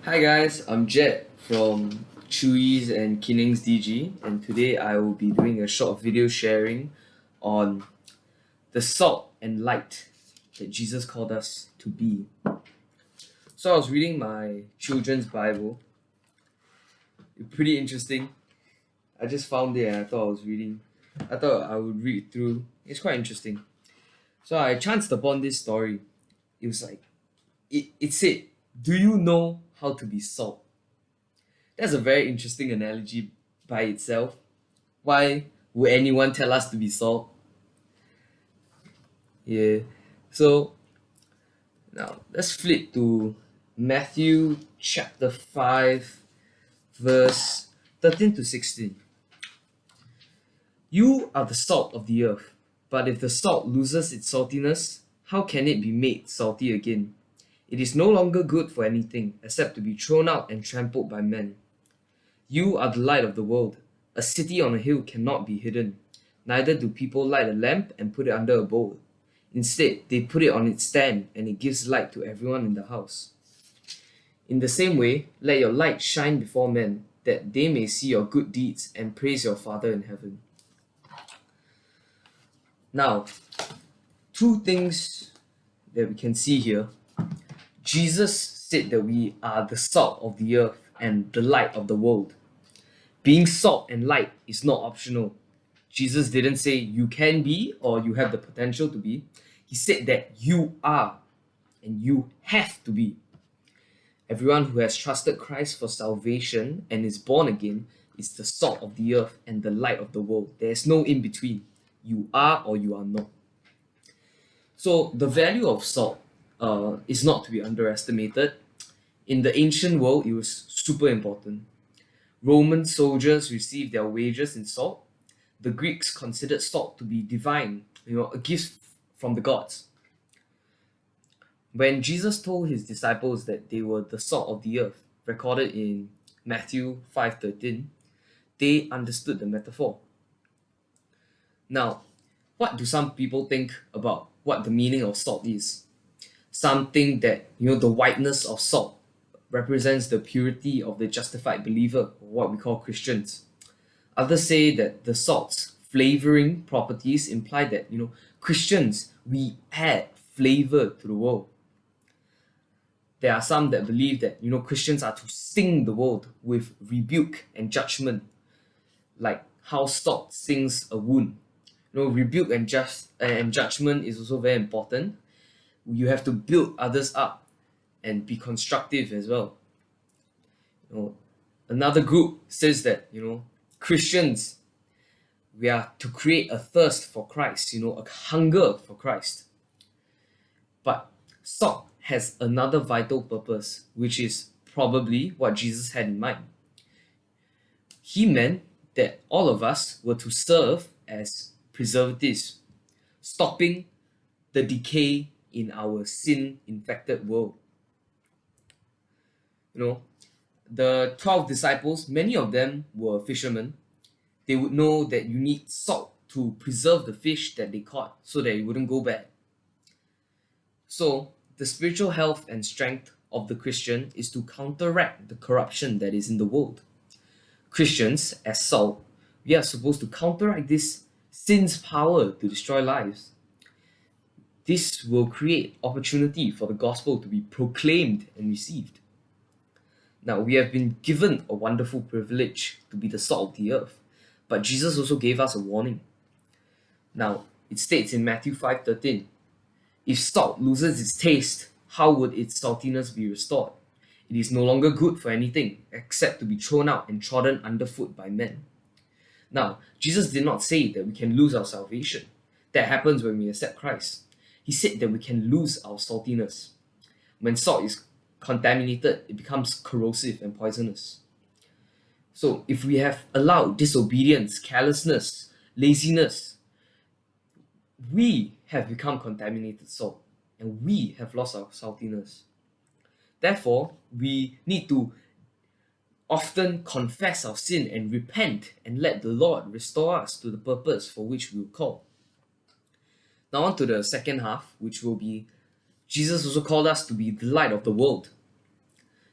Hi guys, I'm Jet from Chewy's and Kinning's DG, and today I will be doing a short video sharing on the salt and light that Jesus called us to be. So I was reading my children's Bible. It's pretty interesting. I just found it and I thought I would read through. It's quite interesting. So I chanced upon this story. It was like it said, "Do you know how to be salt?" That's a very interesting analogy by itself. Why would anyone tell us to be salt? Yeah. So now let's flip to Matthew chapter 5, verse 13 to 16. You are the salt of the earth, but if the salt loses its saltiness, how can it be made salty again? It is no longer good for anything except to be thrown out and trampled by men. You are the light of the world. A city on a hill cannot be hidden. Neither do people light a lamp and put it under a bowl. Instead, they put it on its stand and it gives light to everyone in the house. In the same way, let your light shine before men, that they may see your good deeds and praise your Father in heaven. Now, two things that we can see here. Jesus said that we are the salt of the earth and the light of the world. Being salt and light is not optional. Jesus didn't say you can be or you have the potential to be. He said that you are and you have to be. Everyone who has trusted Christ for salvation and is born again is the salt of the earth and the light of the world. There is no in between. You are or you are not. So the value of salt is not to be underestimated. In the ancient world, it was super important. Roman soldiers received their wages in salt. The Greeks considered salt to be divine, a gift from the gods. When Jesus told his disciples that they were the salt of the earth, recorded in Matthew 5:13, they understood the metaphor. Now, what do some people think about what the meaning of salt is? Some think that the whiteness of salt represents the purity of the justified believer, or what we call Christians. Others say that the salt's flavoring properties imply that Christians, we add flavor to the world. There are some that believe that Christians are to sting the world with rebuke and judgment, like how salt stings a wound. Rebuke and judgment is also very important. You have to build others up and be constructive as well. Another group says that Christians, we are to create a thirst for Christ, a hunger for Christ. But salt has another vital purpose, which is probably what Jesus had in mind. He meant that all of us were to serve as preservatives, stopping the decay in our sin-infected world. The 12 disciples, many of them were fishermen. They would know that you need salt to preserve the fish that they caught so that it wouldn't go bad. So, the spiritual health and strength of the Christian is to counteract the corruption that is in the world. Christians, as salt, we are supposed to counteract this sin's power to destroy lives. This will create opportunity for the gospel to be proclaimed and received. Now, we have been given a wonderful privilege to be the salt of the earth, but Jesus also gave us a warning. Now, it states in Matthew 5:13, if salt loses its taste, how would its saltiness be restored? It is no longer good for anything except to be thrown out and trodden underfoot by men. Now, Jesus did not say that we can lose our salvation. That happens when we accept Christ. He said that we can lose our saltiness. When salt is contaminated, it becomes corrosive and poisonous. So, if we have allowed disobedience, carelessness, laziness, we have become contaminated salt and we have lost our saltiness. Therefore, we need to often confess our sin and repent and let the Lord restore us to the purpose for which we were called. Now, on to the second half, which will be Jesus also called us to be the light of the world.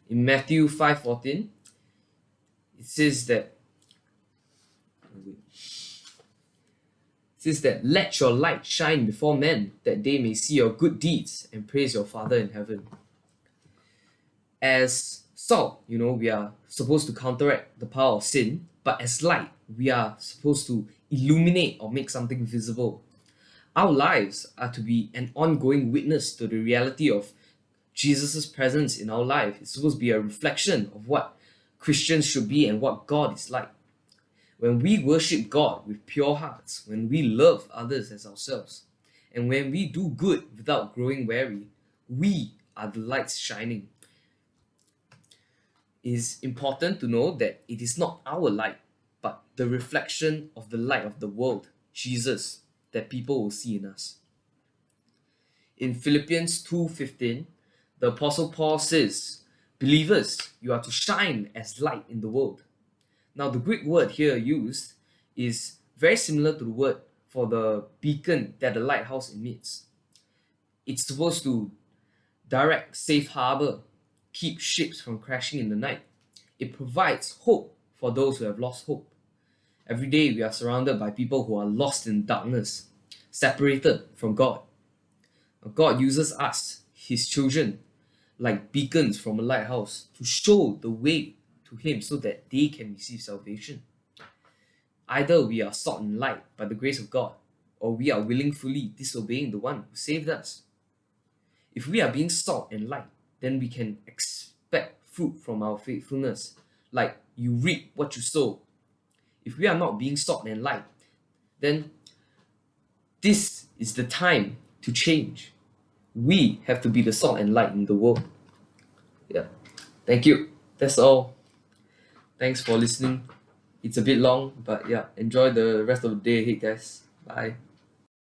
In Matthew 5:14, it says that let your light shine before men, that they may see your good deeds and praise your Father in heaven. As salt, we are supposed to counteract the power of sin, but as light, we are supposed to illuminate or make something visible. Our lives are to be an ongoing witness to the reality of Jesus' presence in our life. It's supposed to be a reflection of what Christians should be and what God is like. When we worship God with pure hearts, when we love others as ourselves, and when we do good without growing weary, we are the lights shining. It is important to know that it is not our light, but the reflection of the light of the world, Jesus, that people will see in us. In Philippians 2:15, the Apostle Paul says, "Believers, you are to shine as light in the world." Now, the Greek word here used is very similar to the word for the beacon that the lighthouse emits. It's supposed to direct safe harbor, keep ships from crashing in the night. It provides hope for those who have lost hope. Every day we are surrounded by people who are lost in darkness, separated from God. God uses us, His children, like beacons from a lighthouse to show the way to Him so that they can receive salvation. Either we are salt and light by the grace of God, or we are willingly disobeying the one who saved us. If we are being salt and light, then we can expect fruit from our faithfulness, like you reap what you sow. If we are not being salt and light, then this is the time to change. We have to be the salt and light in the world. Yeah. Thank you. That's all. Thanks for listening. It's a bit long, but yeah, enjoy the rest of the day ahead, guys. Bye.